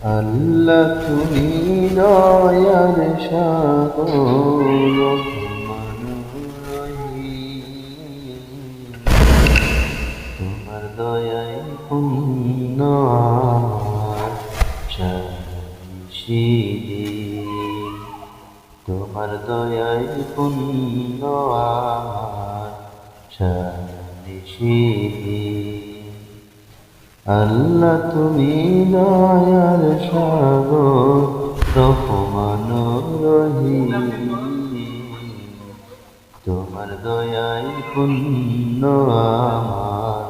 আল্লাহ তুমি দয়ার সাগর রহমান রহিম, তোমার দয়ায় পূর্ণ আমার সারানিশিদিন, তোমার দয়ায় পূর্ণ আমার সারানিশিদিন। আল্লাহ তুমি দয়ার সাগর রহমান রহিম, তোমার দয়ায় পূর্ণ আমার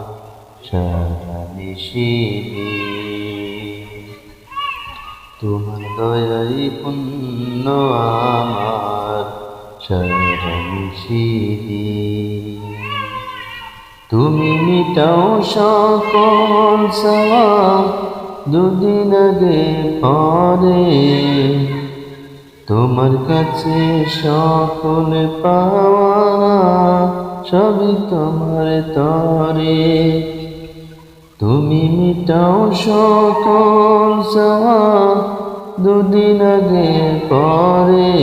সারানিশিদিন, তোমার দয়ায় পূর্ণ আমার সারানিশিদিন। তুমি মিটাও সকল সওয়াব দুদিন আগে পরে, তোমার কাছে সকল পাওয়া সবই তোমার তরে। তুমি মিটাও সকল সওয়াব দুদিন আগে পরে,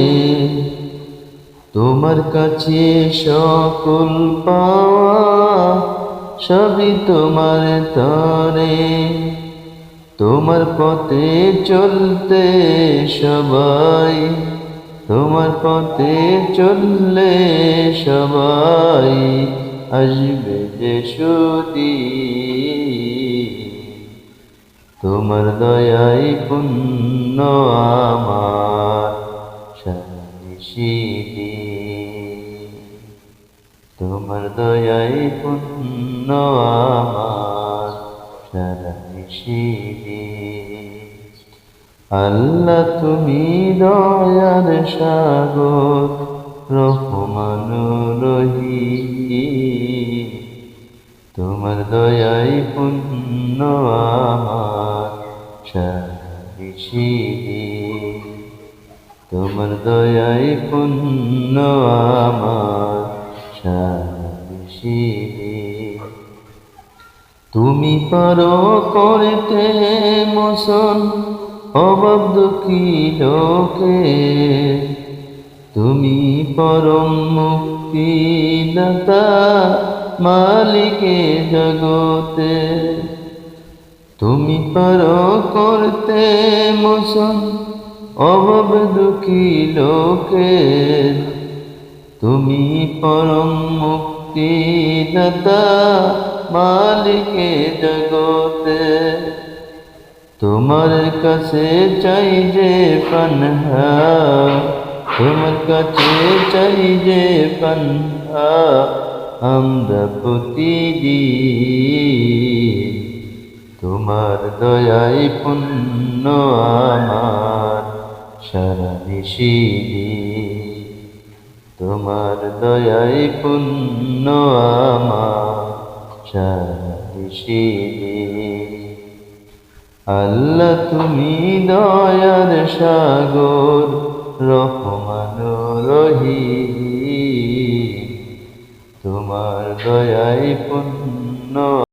তোমার কাছে সকল পাওয়া সবই তোমার তরে। তোমার পথে চলতে সবাই, তোমার পথে চললে সবাই আসবে যে সুদিন, তোমার দয়ায় পূর্ণ আমার সারানিশিদিন, তোমার দয়ায় পূর্ণ আমার সারানিশিদিন। আল্লাহ তুমি দয়ার সাগর রহমান রহিম, তোমার দয়ায় পূর্ণ আমার সারানিশিদিন, তোমার দয়ায় পূর্ণ আমার সারানিশিদিন। তুমি পারো করতে মোচন অভাব দুঃখী লোকে, তুমি পরম মুক্তিদাতা মালিকে জগতে। তুমি পারো করতে মোচন অভাব দুঃখী লোকে, তুমি পরম মুক্তিদাতা মালিকে জগতে। তোমার কাছে চাই যে পানহা, তোমার কাছে চাই যে পানহা আমরা প্রতিদিন, তোমার দয়ায় পূর্ণ আমার সারানিশিদিন, তোমার দয়ায় পূর্ণ আমার সারানিশিদিন। আল্লাহ তুমি দয়ার সাগর রহমান রহিম, তোমার দয়ায় পূর্ণ